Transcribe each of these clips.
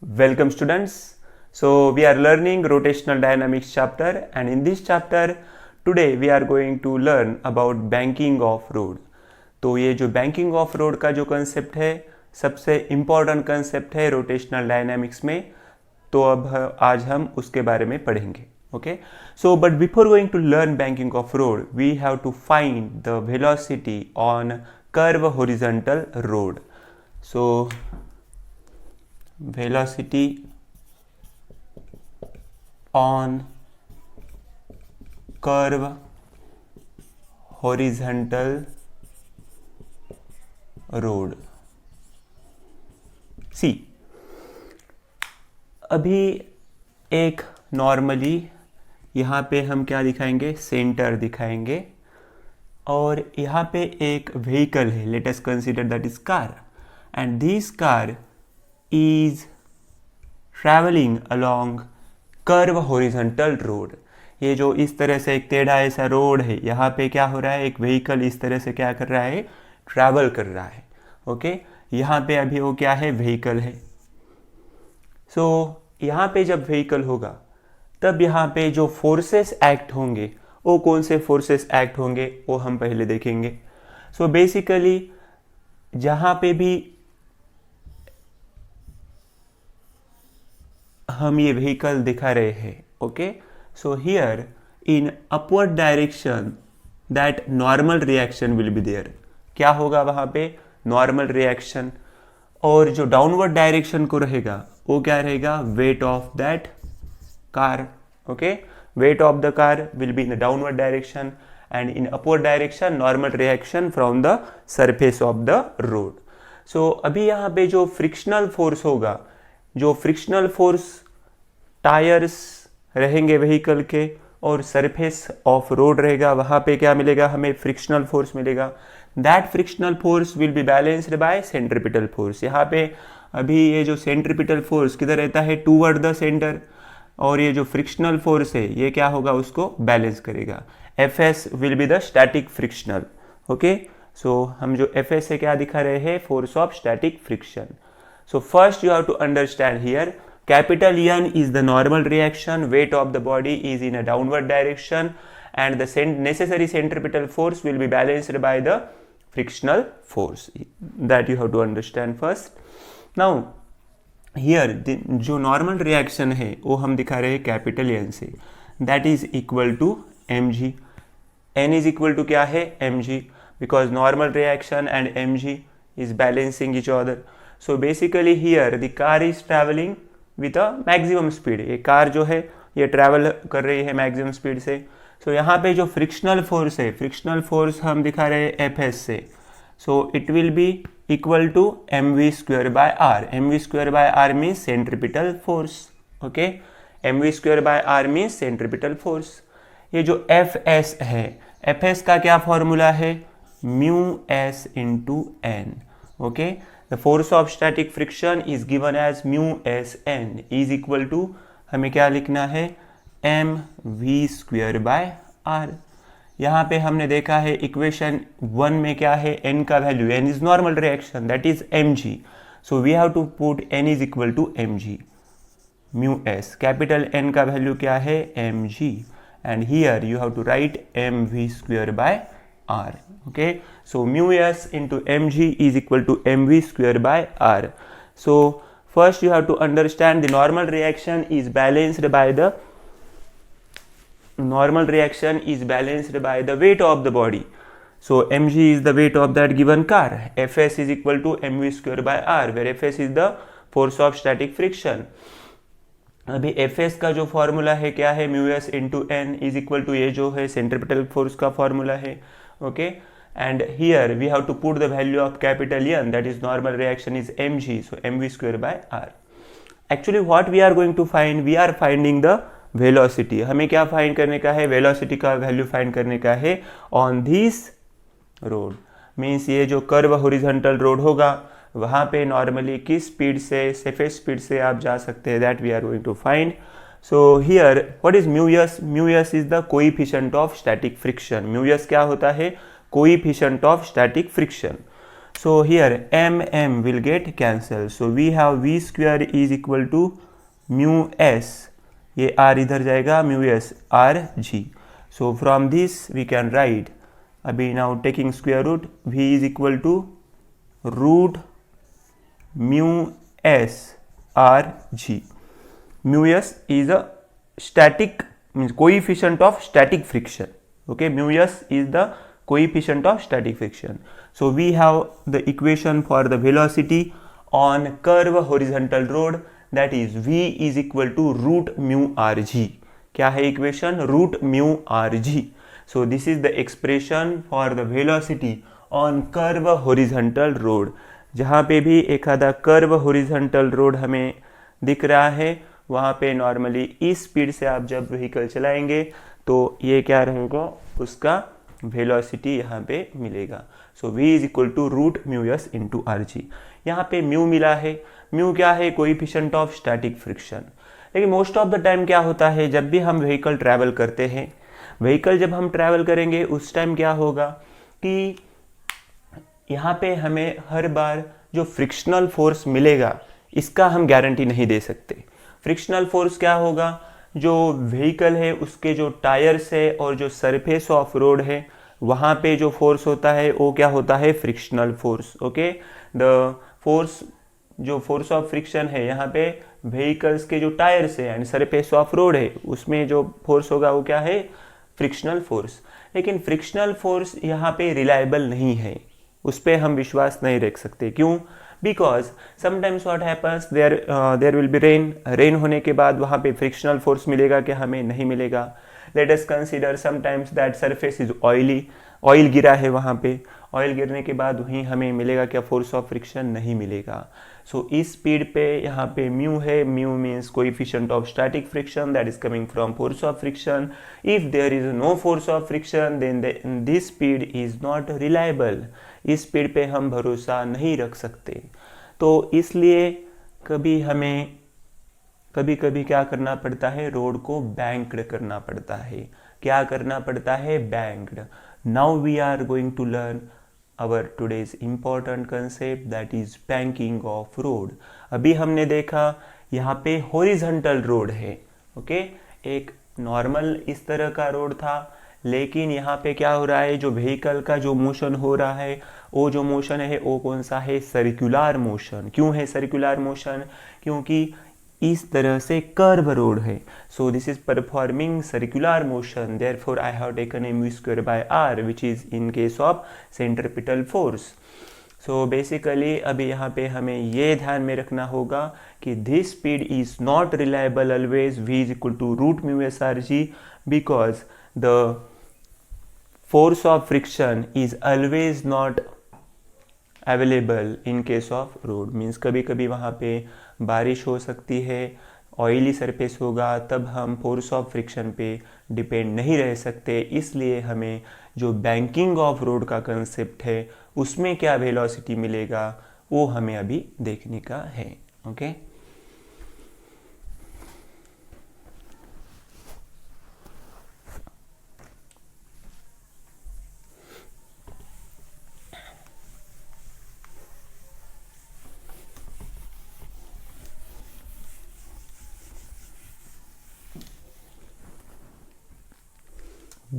Welcome students. So we are learning rotational dynamics chapter, and in this chapter today we are going to learn about banking of road. तो ये जो banking of road का जो concept है सबसे important concept है rotational dynamics में, तो अब आज हम उसके बारे में पढ़ेंगे. Okay, so but before going to learn banking of road, we have to find the velocity on curve horizontal road. So velocity on curve horizontal road. See, अभी एक नॉर्मली यहाँ पे हम क्या दिखाएंगे, सेंटर दिखाएंगे, और यहाँ पे एक व्हीकल है. Let us consider that is car, and this car is traveling along curve horizontal road. ये जो इस तरह से एक टेढ़ा ऐसा रोड है, यहाँ पे क्या हो रहा है, एक व्हीकल इस तरह से क्या कर रहा है, ट्रैवल कर रहा है. ओके, यहाँ पे अभी वो क्या है, व्हीकल है. सो यहाँ पे जब व्हीकल होगा तब यहाँ पे जो फोर्सेस एक्ट होंगे, वो कौन से फोर्सेस एक्ट होंगे वो हम पहले देखेंगे. सो बेसिकली जहाँ पे भी हम ये व्हीकल दिखा रहे हैं, okay, so here in upward direction that normal reaction will be there. क्या होगा वहाँ पे, नॉर्मल रिएक्शन. और जो डाउनवर्ड डायरेक्शन को रहेगा वो क्या रहेगा, weight of that car. Okay, weight of the car will be in the downward direction, and in upward direction normal reaction from the surface of the road. So अभी यहाँ पे जो फ्रिक्शनल फोर्स होगा, जो फ्रिक्शनल फोर्स टायर्स रहेंगे vehicle के और surface of road रहेगा, वहाँ पे क्या मिलेगा, हमें फ्रिक्शनल फोर्स मिलेगा. That frictional force will be balanced bye centripetal force. यहाँ पे अभी ये जो सेंट्रीपिटल फोर्स किधर रहता है, टूवर्ड द सेंटर, और ये जो फ्रिक्शनल फोर्स है ये क्या होगा, उसको बैलेंस करेगा. F S will be the static frictional. Okay, so हम जो एफ एस से क्या दिखा रहे हैं, force of static friction. So first you have to understand here, capital N is the normal reaction, weight of the body is in a downward direction, and the necessary centripetal force will be balanced by the frictional force. That you have to understand first. Now here जो normal reaction है वो हम दिखा रहे हैं capital N से, that is equal to mg. N is equal to क्या है, mg, because normal reaction and mg is balancing each other. So basically here the car is traveling with a maximum speed. ये car जो है ये travel कर रही है maximum speed से. सो यहाँ पे जो फ्रिक्शनल फोर्स है, फ्रिक्शनल फोर्स हम दिखा रहे हैं एफ एस से. So it will be equal to M V square by R. M V square by R means centripetal force. Okay, M V square by R means centripetal force. ये जो F S है, F S का क्या formula है, mu S into N. Okay, the force of static friction is given as mu s n is equal to, हमें क्या लिखना है, m v square by r. यहाँ पे हमने देखा है इक्वेशन 1 में क्या है, n का value, n is normal reaction, that is mg. So we have to put n is equal to mg, mu s. Capital n का वैल्यू क्या है, mg, and here you have to write mv square by r. Okay, so mu s into mg is equal to mv square by r. So first you have to understand the normal reaction is balanced by the weight of the body. So mg is the weight of that given car. fs is equal to mv square by r, where fs is the force of static friction. अभी fs का जो formula है क्या है, mu s into n is equal to, ये जो है centripetal force का फॉर्मूला है. Okay, and here we have to put the value of capital N, that is normal reaction is mg, so mv square by r. Actually what we are going to find, we are finding the velocity. हमें क्या find करने का है, velocity का value find करने का है on this road. Means ये जो कर्व हॉरिजॉन्टल रोड होगा वहाँ पे नॉर्मली किस स्पीड से, सेफेस्ट स्पीड से आप जा सकते हैं, that we are going to find. So here what is mu s? Mu s is the coefficient of static friction. Mu s क्या होता है, coefficient of static friction. So here m will get cancelled. So we have v square is equal to mu s. ये r इधर जाएगा, mu s r g. So from this we can write, अभी now taking square root, v is equal to root mu s r g. Mu s is a static, means coefficient of static friction. Okay, mu s is the coefficient of static friction. So we have the equation for the velocity on curve horizontal road, that is v is equal to root mu rg. क्या है equation? root mu rg. So this is the expression for the velocity on curve horizontal road. जहाँ पे भी एक आधा curve horizontal road हमें दिख रहा है, वहाँ पे नॉर्मली इस स्पीड से आप जब व्हीकल चलाएंगे तो ये क्या रहेगा, उसका वेलोसिटी यहाँ पे मिलेगा. So v is equal to root mu S into R G. यहाँ पे म्यू मिला है. म्यू क्या है? Coefficient of static friction. लेकिन मोस्ट ऑफ द टाइम क्या होता है, जब भी हम व्हीकल ट्रैवल करते हैं, व्हीकल जब हम ट्रैवल करेंगे उस टाइम क्या होगा कि यहाँ पे हमें हर बार जो फ्रिक्शनल फोर्स मिलेगा इसका हम गारंटी नहीं दे सकते. फ्रिक्शनल फोर्स क्या होगा? जो व्हीकल है उसके जो टायर्स है और जो सरफेस ऑफ रोड है वहाँ पे जो फोर्स होता है वो क्या होता है? Frictional force. Okay, the force, जो फोर्स ऑफ फ्रिक्शन है यहाँ पे व्हीकल्स के जो टायर्स है एंड सरफेस ऑफ रोड है उसमें जो फोर्स होगा वो क्या है? Frictional force. लेकिन फ्रिक्शनल फोर्स यहाँ पे रिलायबल नहीं है, उस पर हम विश्वास नहीं रख सकते. क्यों? Because sometimes what happens, there will be rain होने के बाद वहाँ पे फ्रिक्शनल फोर्स मिलेगा कि हमें नहीं मिलेगा. Late us consider sometimes that surface is oily, oil गिरा है वहाँ पे, ऑयल गिरने के बाद वहीं हमें मिलेगा क्या? फोर्स ऑफ फ्रिक्शन नहीं मिलेगा. सो इस स्पीड पे यहाँ पे म्यू है. Mu means coefficient of static friction that is coming from force of friction. If there is no force of friction then this speed is not reliable. इस speed पे हम भरोसा नहीं रख सकते. तो इसलिए कभी कभी क्या करना पड़ता है? रोड को बैंक्ड करना पड़ता है. क्या करना पड़ता है? Banked. Now we are going to learn our today's important concept, that is banking of road. अभी हमने देखा यहाँ पे horizontal road है. ओके, एक नॉर्मल इस तरह का रोड था, लेकिन यहाँ पे क्या हो रहा है? जो व्हीकल का जो मोशन हो रहा है वो जो मोशन है वो कौन सा है? Circular motion. क्यों है सर्कुलर मोशन? क्योंकि इस तरह से कर्व रोड है. So this is performing circular motion, therefore I have taken a mu square by R which is in case of centripetal force. So basically अभी यहाँ पे हमें ये ध्यान में रखना होगा कि this speed is not reliable always. v is equal to root mu S R G, because the force of friction is always not available in case of road. Means कभी कभी वहाँ पे बारिश हो सकती है, ऑयली सरफेस होगा, तब हम फोर्स ऑफ फ्रिक्शन पे डिपेंड नहीं रह सकते. इसलिए हमें जो बैंकिंग ऑफ रोड का कंसेप्ट है उसमें क्या वेलोसिटी मिलेगा वो हमें अभी देखने का है. Okay,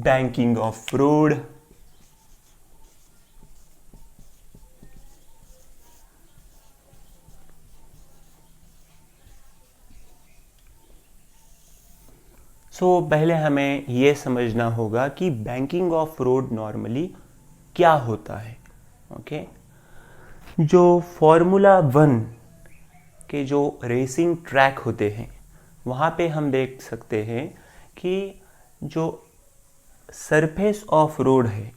banking of road. सो पहले हमें यह समझना होगा कि बैंकिंग ऑफ रोड नॉर्मली क्या होता है. ओके, जो फॉर्मूला 1 के जो रेसिंग ट्रैक होते हैं वहाँ पे हम देख सकते हैं कि जो सरफेस ऑफ रोड है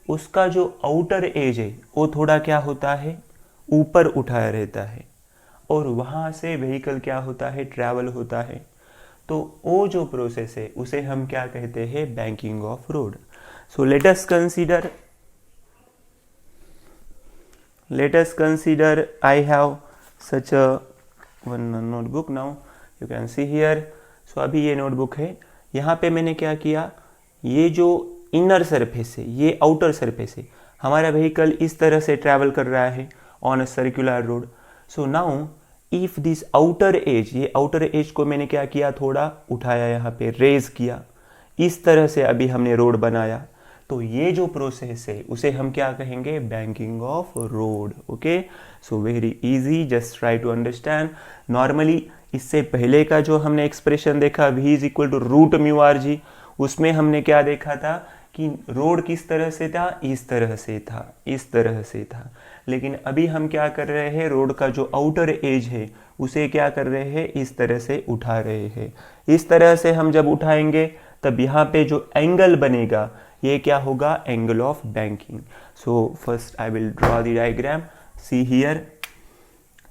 उसका जो आउटर एज है वो थोड़ा क्या होता है? ऊपर उठाया रहता है, और वहाँ से व्हीकल क्या होता है? ट्रैवल होता है. तो वो जो प्रोसेस है उसे हम क्या कहते हैं? Banking of road. So let us consider I have such a one notebook. Now you can see here. So अभी ये नोटबुक है. यहाँ पे मैंने क्या किया? ये जो इनर सरफेस है ये आउटर सरफेस है, हमारा व्हीकल इस तरह से ट्रैवल कर रहा है on a circular road. So now if this outer as, ये आउटर एज को मैंने क्या किया, थोड़ा उठाया, यहाँ पे रेज किया, इस तरह से अभी हमने रोड बनाया. तो ये जो प्रोसेस है उसे हम क्या कहेंगे, banking of road. Okay, so very easy, just try to understand. Normally इससे पहले का जो हमने एक्सप्रेशन देखा v is equal to root mu R G, उसमें हमने क्या देखा था कि रोड किस तरह से था, इस तरह से था, इस तरह से था. लेकिन अभी हम क्या कर रहे हैं, रोड का जो आउटर एज है उसे क्या कर रहे हैं, इस तरह से उठा रहे हैं. इस तरह से हम जब उठाएंगे तब यहाँ पे जो एंगल बनेगा ये क्या होगा, angle of banking. So first I will draw the diagram. See here,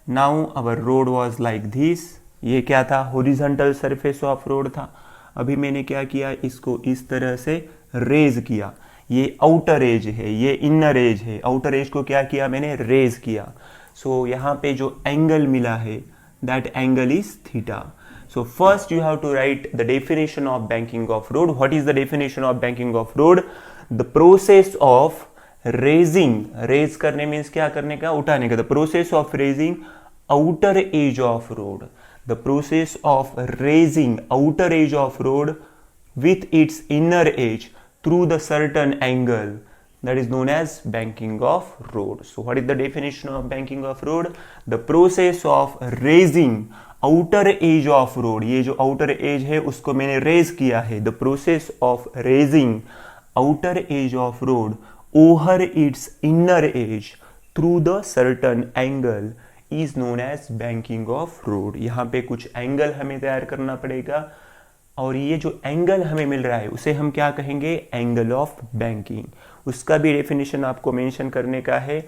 now our road was like this. ये क्या था, हॉरिजॉन्टल सरफेस ऑफ रोड था. अभी मैंने क्या किया, इसको इस तरह से रेज किया. ये आउटर एज है, ये इनर एज है. आउटर एज को क्या किया मैंने, रेज किया. सो यहाँ पे जो एंगल मिला है that angle is theta. So first you have to write the definition of banking of road. What is the definition of banking of road? The process of raising, raise करने means क्या करने का, उठाने का. The process of raising outer edge of road. The process of raising outer edge of road with its inner edge through the certain angle, that is known as banking of road. So what is the definition of banking of road? The process of raising outer edge of road. ये जो outer as है उसको मैंने raise किया है. The process of raising outer edge of road over its inner edge through the certain angle is known as banking of road. यहाँ पे कुछ एंगल हमें तैयार करना पड़ेगा और ये जो एंगल हमें मिल रहा है उसे हम क्या कहेंगे, एंगल ऑफ बैंकिंग. उसका भी डेफिनेशन आपको मेंशन करने का है.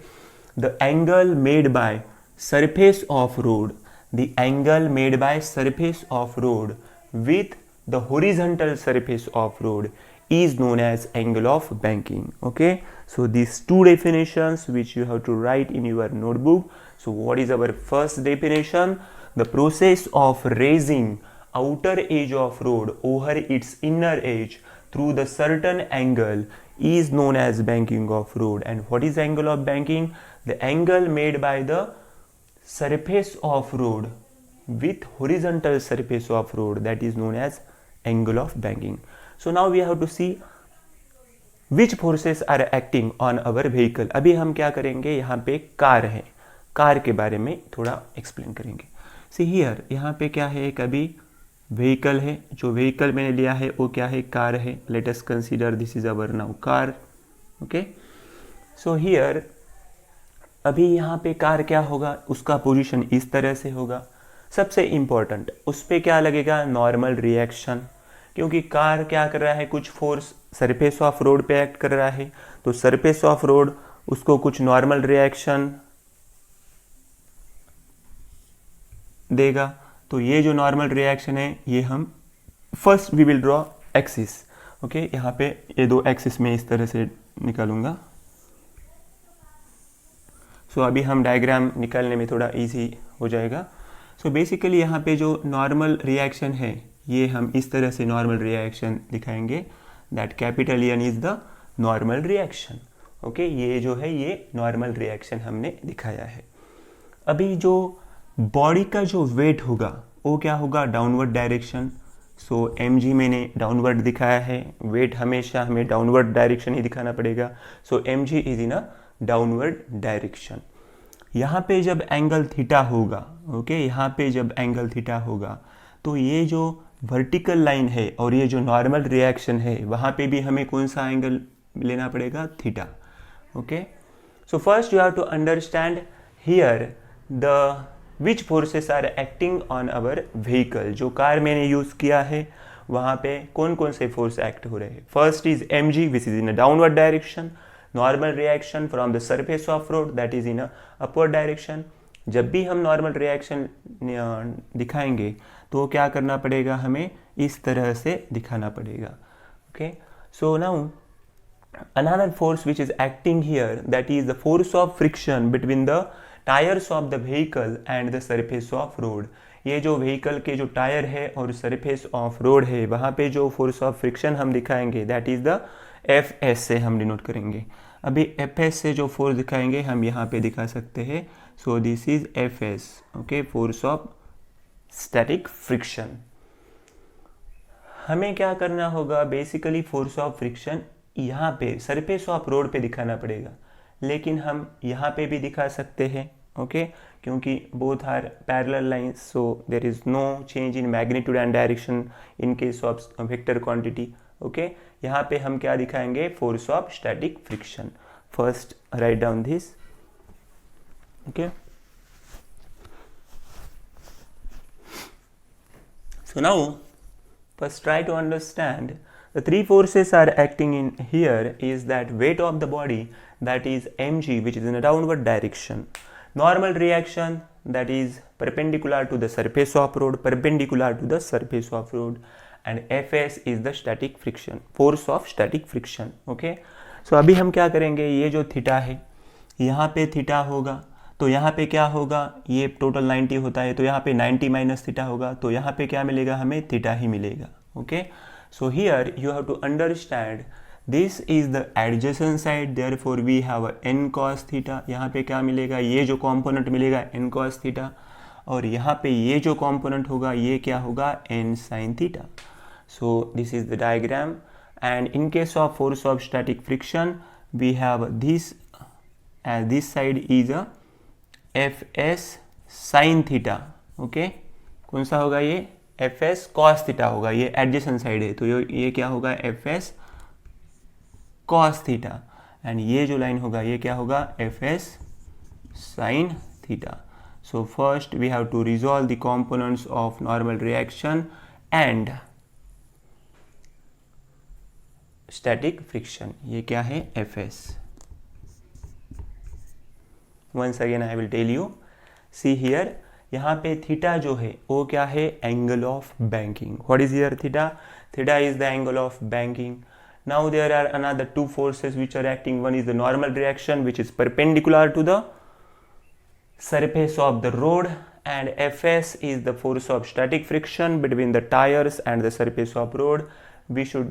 The angle made by surface of road, the angle made by surface of road with the horizontal surface of road is known as angle of banking. Okay, so these two definitions which you have to write in your notebook. So what is our first definition? The process of raising outer edge of road over its inner edge through the certain angle is known as banking of road. And what is angle of banking? The angle made by the surface of road with horizontal surface of road, that is known as angle of banking. So now we have to see which forces are acting on our vehicle. अभी हम क्या करेंगे, यहाँ पे car है, car के बारे में थोड़ा एक्सप्लेन करेंगे. See here, यहाँ पे क्या है, एक अभी व्हीकल है. जो व्हीकल मैंने लिया है वो क्या है, कार है. Let us consider this is our now car. Okay, so here अभी यहाँ पे कार क्या होगा, उसका पोजीशन इस तरह से होगा. सबसे इंपॉर्टेंट उस पर क्या लगेगा, नॉर्मल रिएक्शन. क्योंकि कार क्या कर रहा है, कुछ फोर्स सरफेस ऑफ रोड पे एक्ट कर रहा है. तो सरफेस ऑफ रोड उसको कुछ नॉर्मल रिएक्शन देगा. तो ये जो नॉर्मल रिएक्शन है ये हम first we will draw axis. Okay, यहाँ पे ये दो एक्सिस में इस तरह से निकालूंगा. सो अभी हम डायग्राम निकालने में थोड़ा इजी हो जाएगा. सो बेसिकली यहाँ पे जो नॉर्मल रिएक्शन है ये हम इस तरह से नॉर्मल रिएक्शन दिखाएंगे. That capital N is the normal reaction. Okay, ये जो है ये नॉर्मल रिएक्शन हमने दिखाया है. अभी जो बॉडी का जो वेट होगा वो क्या होगा, डाउनवर्ड डायरेक्शन. सो mg मैंने डाउनवर्ड दिखाया है. वेट हमेशा हमें डाउनवर्ड डायरेक्शन ही दिखाना पड़ेगा. सो mg is in a downward direction. यहाँ पे जब एंगल थीटा होगा, ओके, यहाँ पे जब एंगल थीटा होगा तो ये जो वर्टिकल लाइन है और ये जो नॉर्मल रिएक्शन है वहाँ पे भी हमें कौन सा एंगल लेना पड़ेगा, theta. Okay, so first you have to understand here the which forces are acting on our vehicle. जो कार मैंने यूज किया है वहाँ पे कौन कौन से फोर्स एक्ट हो रहे हैं. First is mg which is in a downward direction. Normal reaction from the surface of road that is in a upward direction. जब भी हम नॉर्मल रिएक्शन दिखाएंगे तो क्या करना पड़ेगा, हमें इस तरह से दिखाना पड़ेगा. Okay, so now another force which is acting here, that is the force of friction between the tires of the vehicle and the surface of road. ये जो व्हीकल के जो टायर है और सरफेस ऑफ रोड है वहाँ पे जो फोर्स ऑफ फ्रिक्शन हम दिखाएंगे that is the F S से हम डिनोट करेंगे. अभी Fs से जो फोर्स दिखाएंगे हम यहाँ पे दिखा सकते हैं. सो this is Fs, okay, force of static friction. हमें क्या करना होगा, बेसिकली फोर्स ऑफ फ्रिक्शन यहाँ पे सरफेस ऑफ रोड पे दिखाना पड़ेगा, लेकिन हम यहाँ पे भी दिखा सकते हैं, ओके, क्योंकि both are parallel lines, so there is no change in magnitude and direction in case of vector quantity, okay. यहाँ पे हम क्या दिखाएंगे, force of static friction. First write down this, okay. So now first try to understand the three forces are acting in here is that weight of the body, that is mg, which is in a downward direction. Normal reaction, that is perpendicular to the surface of road, and Fs is the static friction, force of static friction, okay. So अभी हम क्या करेंगे, ये जो theta है यहाँ पे theta होगा, तो यहाँ पे क्या होगा, ये टोटल 90 होता है, तो यहाँ पे 90 माइनस थीटा होगा, तो यहाँ पे क्या मिलेगा, हमें थीटा ही मिलेगा, okay. So here you have to understand this is the adjacent side, therefore we have n cos theta. यहाँ पे क्या मिलेगा, ये जो कॉम्पोनेंट मिलेगा n cos थीटा, और यहाँ पे ये जो कॉम्पोनेंट होगा ये क्या होगा, n sin theta. So this is the diagram, and in case of force of static friction we have this, as this side is a Fs sin theta, okay. कौन सा होगा ये, Fs cos थीटा होगा, ये adjacent side है, तो ये क्या होगा, Fs cos थीटा, एंड ये जो लाइन होगा ये क्या होगा, Fs sin theta. So first we have to resolve the components of normal reaction and static friction. ये क्या है, Fs. Once again I will tell you, see here, यहाँ पे थीटा जो है वो क्या है, angle of banking. What is here theta, theta is the angle of banking. Now there are another two forces which are acting. One is the normal reaction which is perpendicular to the surface of the road, and Fs is the force of static friction between the tires and the surface of road. We should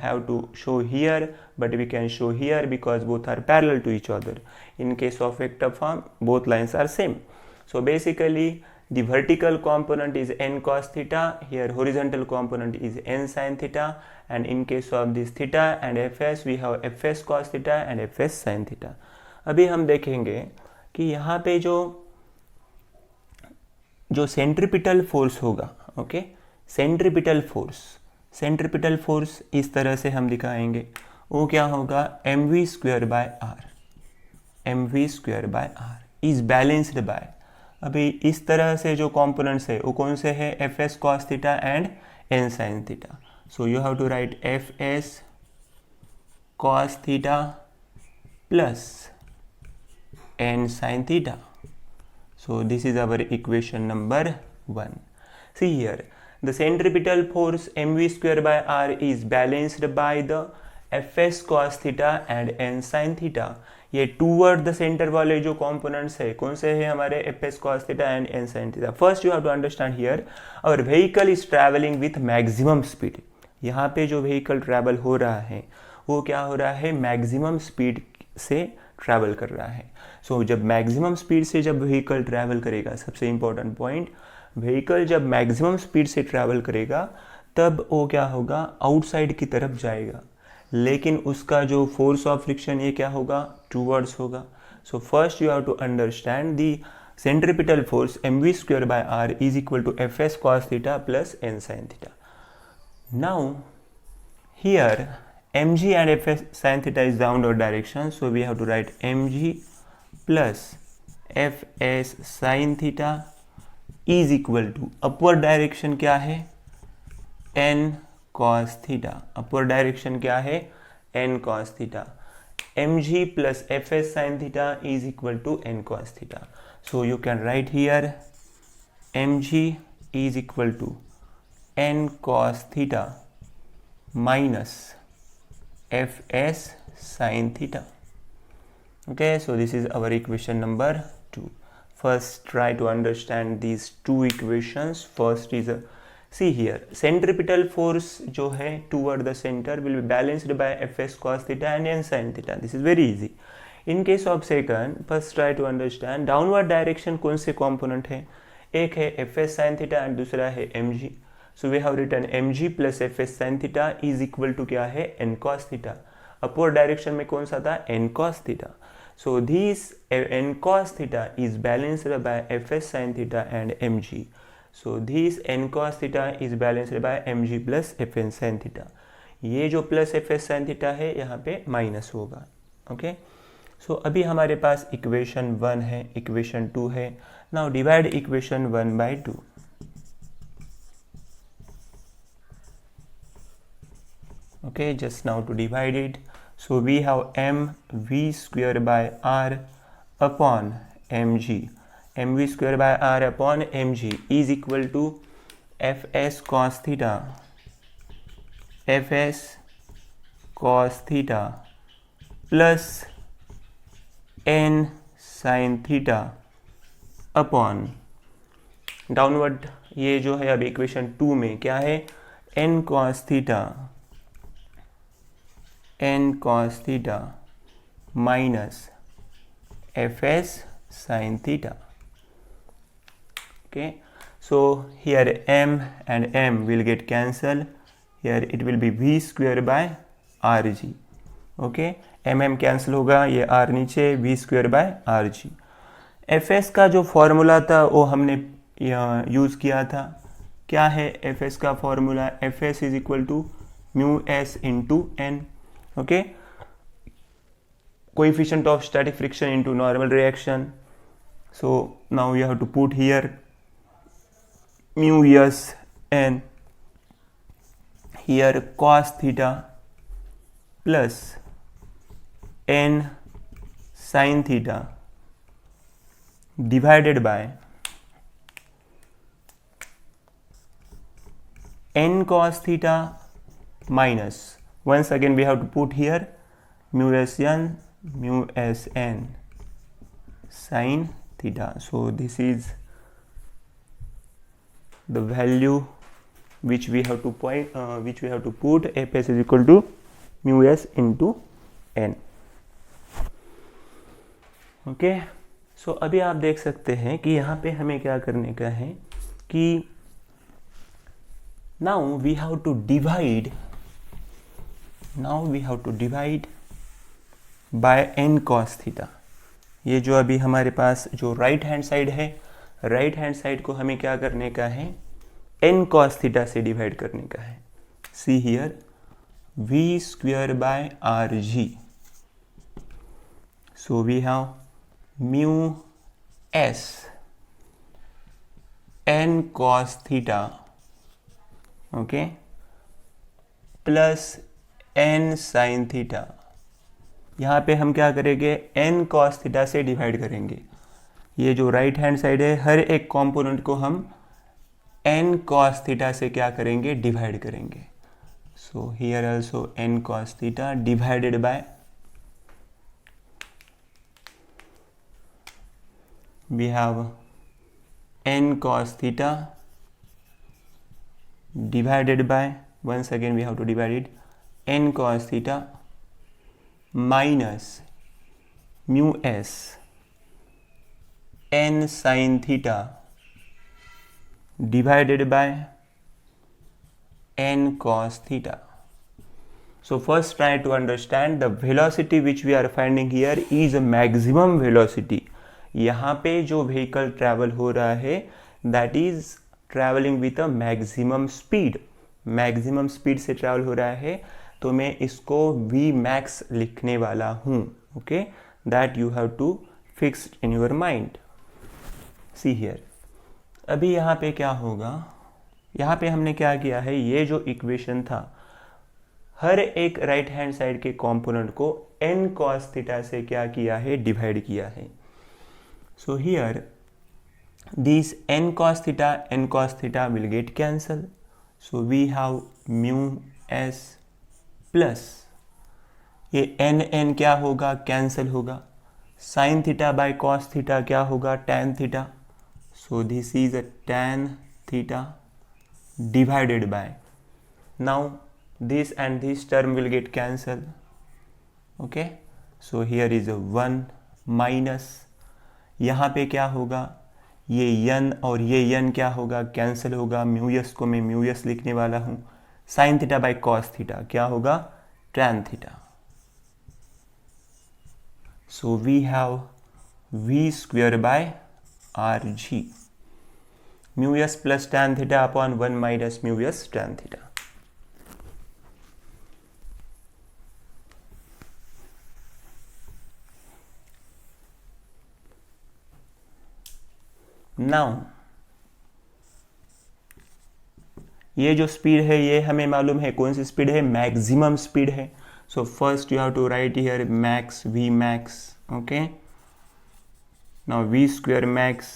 have to show here, but we can show here because both are parallel to each other. In case of vector form, both lines are same. So basically the vertical component is n cos theta, here horizontal component is n sin theta, and in case of this theta and Fs we have Fs cos theta and Fs sin theta. अभी हम देखेंगे कि यहाँ पे जो centripetal force होगा, okay, centripetal force इस तरह से हम दिखाएंगे, वो क्या होगा, mv² r is balanced bye. अभी इस तरह से जो कंपोनेंट्स है वो कौन से है, Fs cos theta and n sin theta. So you have to write Fs cos theta plus n sin theta. So this is our equation number 1. See here, the centripetal force mv²/r is balanced by the Fs cos theta and n sin theta. ये toward the centre वाले जो components है कौन से है हमारे, Fs cos theta and n sin theta. First you have to understand here, our vehicle is traveling with maximum speed. यहाँ पे जो व्हीकल ट्रैवल हो रहा है वो क्या हो रहा है, मैक्सिमम स्पीड से ट्रैवल कर रहा है. सो जब मैक्सिमम स्पीड से जब व्हीकल ट्रैवल करेगा, सबसे इंपॉर्टेंट पॉइंट, व्हीकल जब मैक्सिमम स्पीड से ट्रैवल करेगा तब वो क्या होगा, आउटसाइड की तरफ जाएगा, लेकिन उसका जो फोर्स ऑफ फ्रिक्शन ये क्या होगा, टूवर्ड्स होगा. So first you have to understand the centripetal force mv²/r is equal to Fs cos theta plus n sin theta. Now here mg and Fs sin theta is downward direction, so we have to write mg plus Fs sin theta is equal to upward direction क्या है, n cos theta. upward direction क्या है, n cos theta. mg plus Fs sin theta is equal to n cos theta. So you can write here mg is equal to n cos theta minus Fs sin theta. Okay, so this is our equation number 2. First try to understand these two equations. First is a see here centripetal force जो है toward the centre will be balanced by F S cos theta and N sine theta. This is very easy. In case of second first try to understand downward direction कौन से component है. एक है F S sine theta and दूसरा है M G. So we have written M G plus F S sine theta is equal to क्या है N cos theta. Upward direction में कौन सा था N cos theta. So this N cos theta is balanced by F S sine theta and M G. So this N cos theta is balanced by M G plus F N sine theta. ये जो plus F S sine theta है यहाँ पे minus होगा. Okay so अभी हमारे पास equation 1 है, equation 2 है. Now divide equation 1 by 2. Okay, just now to divide it, so we have m v square by r upon mg. mv square by r upon mg is equal to fs cos theta, fs cos theta plus n sin theta upon downward. ये जो है अब equation 2 में क्या है n cos theta n cos theta minus fs sin theta. Okay, so here m and m will get cancelled. Here it will be v square by rg. Okay, mm cancel होगा, ये r नीचे, v square by rg. fs का जो formula था वो हमने use किया था. क्या है fs का formula. fs is equal to mu s into n. Okay, coefficient of static friction into normal reaction. So now you have to put here mu s n, here cos theta plus n sin theta divided by n cos theta minus, once again we have to put here mu s n mu s n sin theta. So this is the value which we have to put. fs is equal to mu s into n. Okay so अभी आप देख सकते हैं कि यहाँ पे हमें क्या करने का है कि now we have to divide by n cos theta. ये जो अभी हमारे पास जो राइट हैंड साइड है, राइट हैंड साइड को हमें क्या करने का है n cos theta से डिवाइड करने का है. See here v square by rg. So we have mu s n cos theta, okay, plus n sin theta. यहाँ पे हम क्या करेंगे n cos थीटा से डिवाइड करेंगे. ये जो राइट हैंड साइड है हर एक कंपोनेंट को हम n cos थीटा से क्या करेंगे डिवाइड करेंगे. So here also n cos theta divided bye we have n cos theta divided by, once again we have to divide it, n cos theta minus mu s n sin theta divided by n cos theta. So first try to understand the velocity which we are finding here is a maximum velocity. यहाँ पे जो vehicle travel हो रहा है that is travelling with a maximum speed. Maximum speed से travel हो रहा है तो मैं इसको v max लिखने वाला हूँ. Okay, that you have to fix in your mind. See here अभी यहाँ पे क्या होगा, यहाँ पे हमने क्या किया है, ये जो इक्वेशन था हर एक राइट हैंड साइड के कंपोनेंट को n cos थीटा से क्या किया है डिवाइड किया है. So here this n cos theta will get cancelled. So we have mu s plus ये n क्या होगा कैंसिल होगा. sin theta by cos theta क्या होगा tan theta. So this is a tan theta divided by, now this and this term will get cancelled. Okay, so here is a 1 minus, यहाँ पे क्या होगा, ये n और ये n क्या होगा, कैंसिल होगा, म्यू एस को मैं म्यू एस लिखने वाला हूँ, sine theta by cos theta क्या होगा, tan theta. So we have v square by rg, mu s plus tan theta upon 1 minus mu s tan theta. Now ये जो स्पीड है ये हमें मालूम है कौन सी स्पीड है, मैक्सिमम स्पीड है. So first you have to write here max, v max. Okay, now v square max,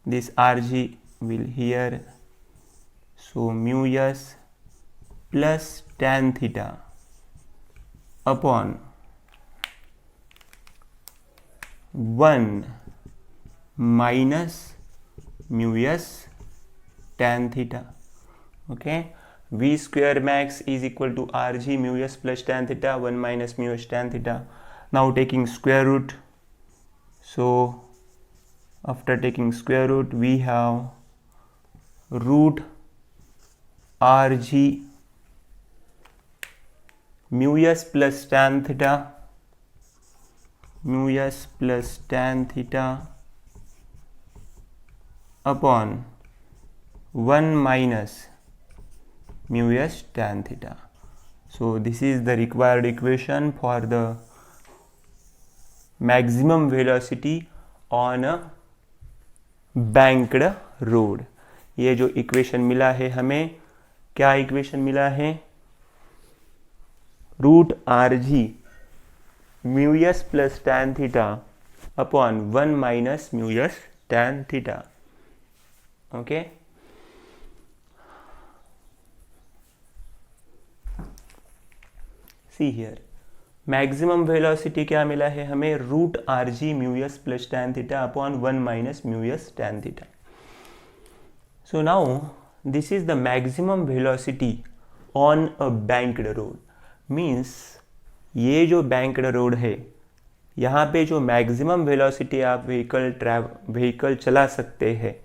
this rg will here, so mu s plus tan theta upon 1 minus mu s tan theta. Okay, v square max is equal to rg mu s plus tan theta 1 minus mu s tan theta. Now taking square root, so after taking square root we have root rg mu s plus tan theta, mu s plus tan theta upon 1 minus mu s tan theta. So this is the required equation for the maximum velocity on a banked road. ये जो equation मिला है हमें, क्या equation मिला है, root R G mu S plus tan theta upon 1 minus mu S tan theta. Okay, see here maximum velocity क्या मिला है हमें, root R G mu S plus tan theta upon 1 minus mu S tan theta. So now this is the maximum velocity on a banked road. Means ये जो banked road है यहाँ पे जो मैक्सिमम वेलोसिटी आप व्हीकल चला सकते हैं,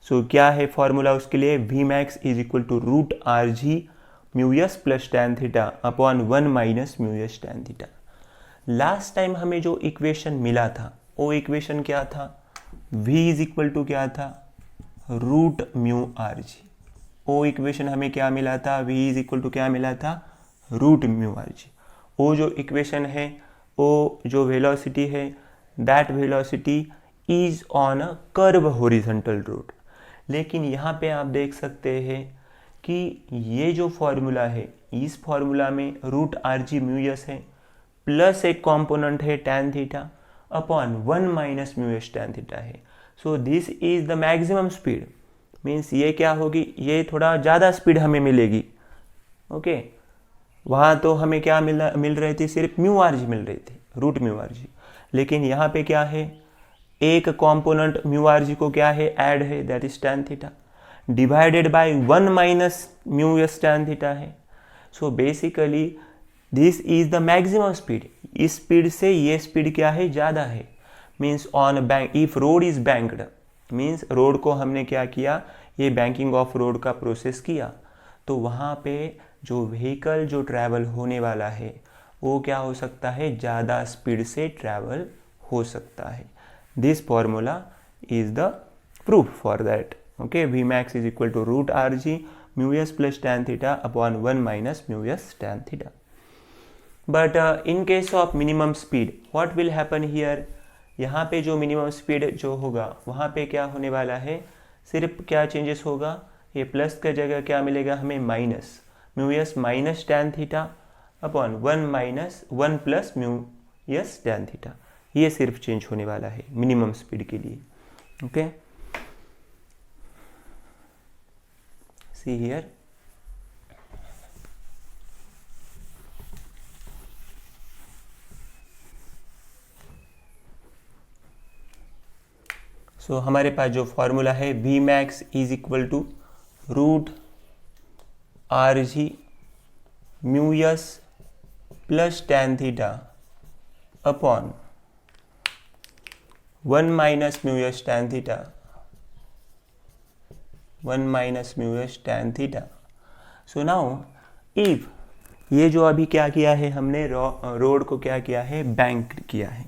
सो क्या है फॉर्मूला उसके लिए, V max is equal to root R G mu S plus tan theta upon 1 minus mu S tan theta. Last time हमें जो इक्वेशन मिला था वो इक्वेशन क्या था, v इज इक्वल टू क्या था, रूट म्यू आर जी. वो इक्वेशन हमें क्या मिला था, v इज इक्वल टू क्या मिला था, रूट म्यू आर जी. वो जो इक्वेशन है, वो जो वेलोसिटी है, that velocity is on a curve horizontal road. लेकिन यहाँ पे आप देख सकते हैं कि ये जो फॉर्मूला है, इस फॉर्मूला में root R G mu S है प्लस एक कॉम्पोनेंट है tan theta upon 1 minus mu S tan theta है. So this is the maximum speed. Means ये क्या होगी, ये थोड़ा ज़्यादा स्पीड हमें मिलेगी. ओके, वहाँ तो हमें क्या मिल रही थी, सिर्फ म्यू आर जी मिल रही थी, रूट म्यू आर जी. लेकिन यहाँ पे क्या है, एक कॉम्पोनेंट म्यू आर जी को क्या है, ऐड है, that is tan theta divided by 1 minus mu S tan theta है. So basically this is the maximum speed. इस स्पीड से ये स्पीड क्या है, ज़्यादा है. Means on bank, if road is banked, means road को हमने क्या किया, ये बैंकिंग ऑफ रोड का प्रोसेस किया, तो वहाँ पे जो व्हीकल जो ट्रैवल होने वाला है वो क्या हो सकता है, ज़्यादा स्पीड से ट्रैवल हो सकता है. This formula is the proof for that. Okay, Vmax is equal to root Rg mu s plus tan theta upon 1 minus mu s tan theta. But in case of minimum speed, what will happen here? यहाँ पे जो minimum speed जो होगा वहाँ पे क्या होने वाला है, सिर्फ क्या चेंजेस होगा, ये प्लस का जगह क्या मिलेगा हमें, minus mu S minus tan theta upon 1 minus 1 plus mu S tan theta. ये सिर्फ चेंज होने वाला है मिनिमम स्पीड के लिए. ओके, see here, सो हमारे पास जो फॉर्मूला है, v max is equal to root R G mu S plus tan theta upon 1 minus mu S tan theta, 1 minus mu S tan theta. So now if ये जो अभी क्या किया है हमने, रोड को क्या किया है, बैंक किया है।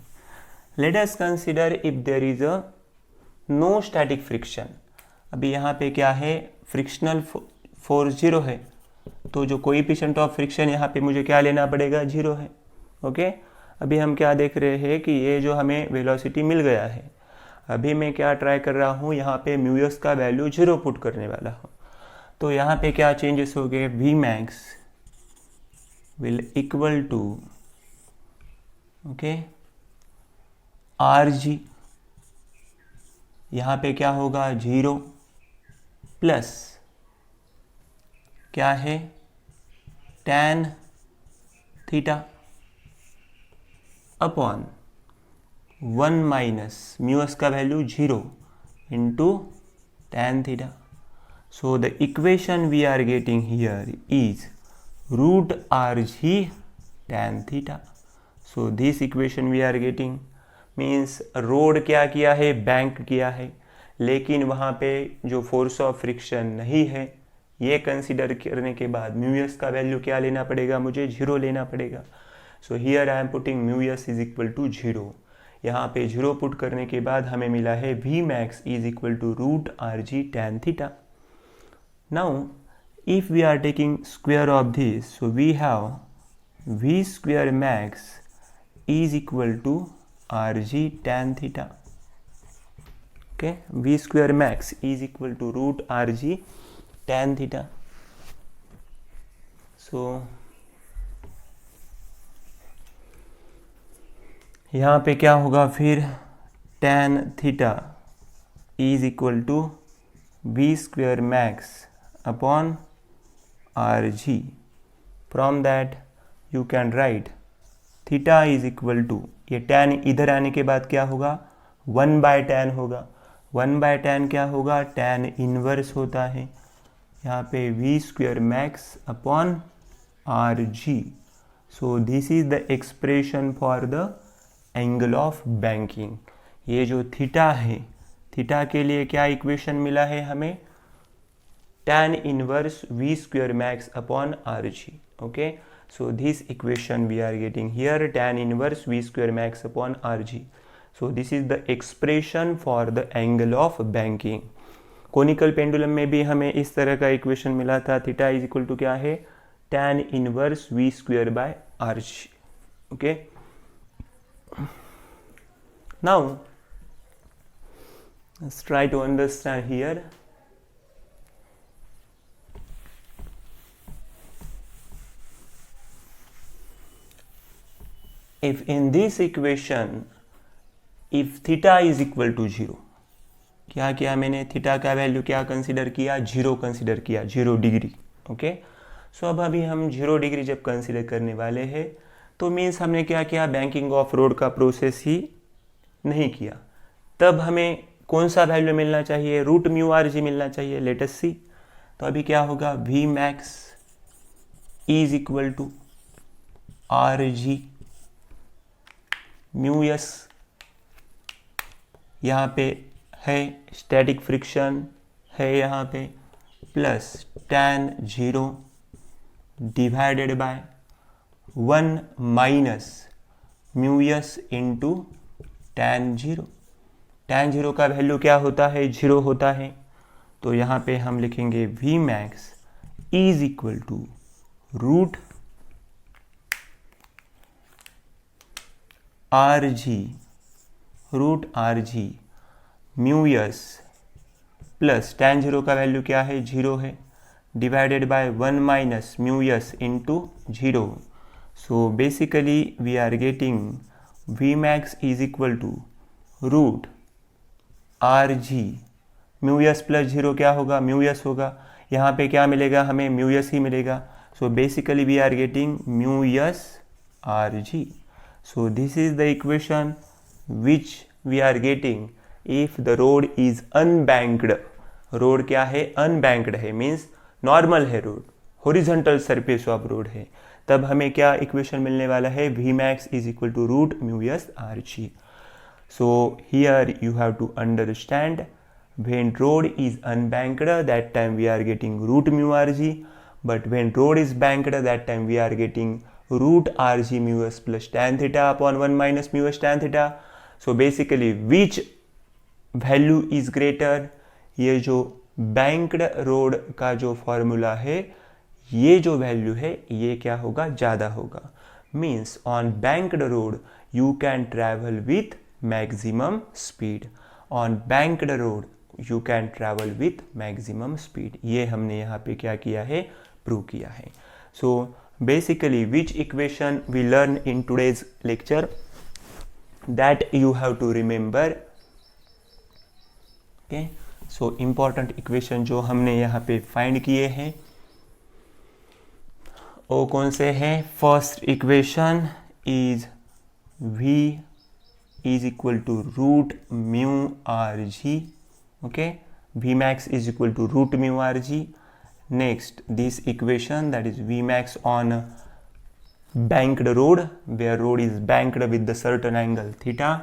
Let us consider if there is a no static friction. अभी यहाँ पे क्या है, फ्रिक्शनल फोर्स 0 है, तो जो कोएफिशिएंट ऑफ फ्रिक्शन यहाँ पे मुझे क्या लेना पड़ेगा, 0 है। ओके, अभी हम क्या देख रहे हैं कि ये जो हमें वेलोसिटी मिल गया है, अभी मैं क्या ट्राई कर रहा हूँ, यहाँ पे म्यू एस का वैल्यू 0 पुट करने वाला हूँ। तो यहाँ पे क्या चेंजेस हो गए, V max will equal to okay R G, यहाँ पे क्या होगा 0 प्लस क्या है tan theta upon 1 minus mu S का value 0 into tan theta. So the equation we are getting here is root R G tan theta. So this equation we are getting means road क्या किया है, bank किया है, लेकिन वहाँ पे जो फोर्स ऑफ फ्रिक्शन नहीं है, ये कंसिडर करने के बाद म्यू एस का वैल्यू क्या लेना पड़ेगा, मुझे 0 लेना पड़ेगा। So here I am putting mu S is equal to 0। यहाँ पे 0 पुट करने के बाद हमें मिला है V max is equal to root R G tan theta. Now if we are taking square of this, so we have v square max is equal to rg tan theta. Okay, v square max is equal to root rg tan theta. So यहाँ पे क्या होगा फिर, tan theta is equal to v square max upon rg. From that you can write theta is equal to, ये tan इधर आने के बाद क्या होगा, 1 बाय tan होगा। 1 बाय tan क्या होगा, tan इनवर्स होता है, यहाँ पे v square max upon rg। So this is the expression for the angle of banking. ये जो थीटा है, थीटा के लिए क्या इक्वेशन मिला है हमें, tan inverse v square max upon rg. Okay, so this equation we are getting here, tan inverse v square max upon rg. So this is the expression for the angle of banking. Conical pendulum में भी हमें इस तरह का equation मिला था, theta is equal to क्या है, tan inverse v square by rg. Okay, now let's try to understand here. If in this equation if theta is equal to 0, क्या किया मैंने, थीटा का वैल्यू क्या कंसिडर किया, 0 कंसिडर किया, 0 डिग्री। ओके, सो अब अभी हम 0 डिग्री जब कंसिडर करने वाले हैं, तो मीन्स हमने क्या किया, बैंकिंग ऑफ रोड का प्रोसेस ही नहीं किया। तब हमें कौन सा वैल्यू मिलना चाहिए, रूट म्यू आर जी मिलना चाहिए। लेट अस सी, तो अभी क्या होगा, V max is equal to R G mu S, यहाँ पे है स्टैटिक फ्रिक्शन है यहाँ पे, plus tan 0 divided by 1 minus mu S into tan 0। tan 0 का वैल्यू क्या होता है, 0 होता है, तो यहाँ पे हम लिखेंगे V max is equal to root R G mu S plus tan 0 का वैल्यू क्या है, 0 है, divided by 1 minus mu S into 0। So basically we are getting V max is equal to root R G mu S plus 0 क्या होगा, mu S होगा, यहाँ पे क्या मिलेगा हमें, म्यू एस ही मिलेगा। So basically we are getting mu S R G. So this is the equation which we are getting if the road is unbanked. Road क्या है, अनबैंक्ड है, मीन्स नॉर्मल है road, horizontal surface of road है, तब हमें क्या इक्वेशन मिलने वाला है, V max is equal to root mu S R G. So here you have to understand when road is unbanked, that time we are getting root mu rg, but when road is banked, that time we are getting root rg mu s plus tan theta upon 1 minus mu s tan theta. So basically which value is greater, ये जो banked road का जो formula है, ये जो value है ये क्या होगा, ज़्यादा होगा. Means on banked road you can travel with maximum speed. On banked road you can travel with maximum speed. ये हमने यहाँ पे क्या किया है, प्रूव किया है. So basically which equation we learn in today's lecture, that you have to remember. Okay, so important equation जो हमने यहाँ पे फाइंड किए हैं वो कौन से हैं. First equation is v is equal to root mu rg. Okay, vmax is equal to root mu rg. Next, this equation, that is vmax on banked road, where road is banked with the certain angle theta,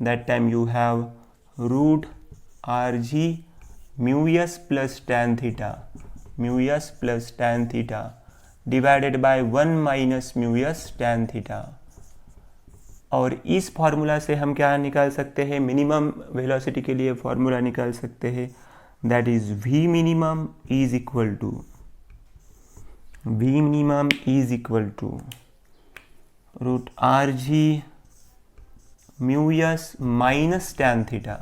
that time you have root rg mu s plus tan theta, mu s plus tan theta divided by 1 minus mu s tan theta. और इस formula से हम क्या निकाल सकते हैं, minimum velocity के लिए फॉर्मूला निकाल सकते हैं, that is v minimum is equal to root R G mu S minus tan theta.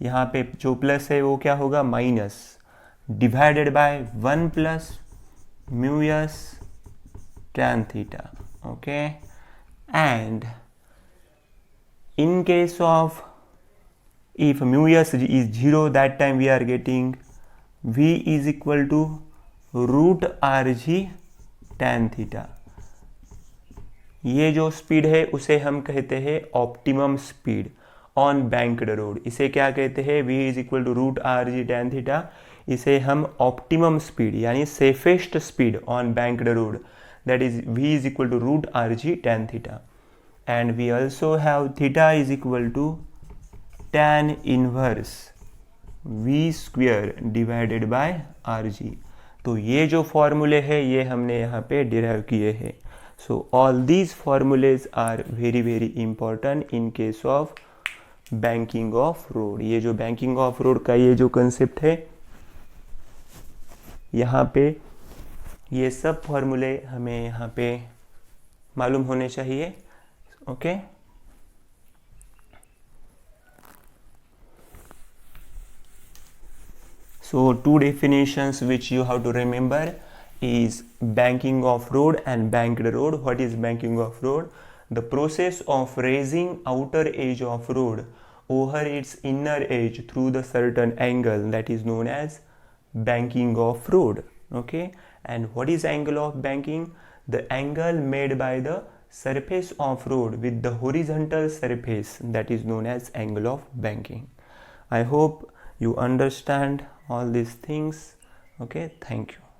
यहाँ पे जो प्लस है वो क्या होगा, minus, divided by 1 plus mu S tan theta. Okay, and in case of if mu s is 0, that time we are getting v is equal to root rg tan theta. ये जो speed है उसे हम कहते हैं optimum speed on banked road. इसे क्या कहते हैं, v is equal to root R G tan theta. इसे हम ऑप्टिमम स्पीड यानी safest speed on banked road, that is v is equal to root R G tan theta. And we also have theta is equal to tan inverse v square divided by rg. तो ये जो फॉर्मूले है ये हमने यहाँ पे derive किए हैं. So all these formulas are very very important in case of banking of road. ये जो बैंकिंग ऑफ रोड का ये जो कंसेप्ट है, यहाँ पे ये सब फॉर्मूले हमें यहाँ पे मालूम होने चाहिए. Okay, so two definitions which you have to remember is banking of road and banked road. What is banking of road? The process of raising outer edge of road over its inner edge through the certain angle, that is known as banking of road. Okay, and what is angle of banking? The angle made by the surface of road with the horizontal surface, that is known as angle of banking. I hope you understand all these things. Okay, thank you.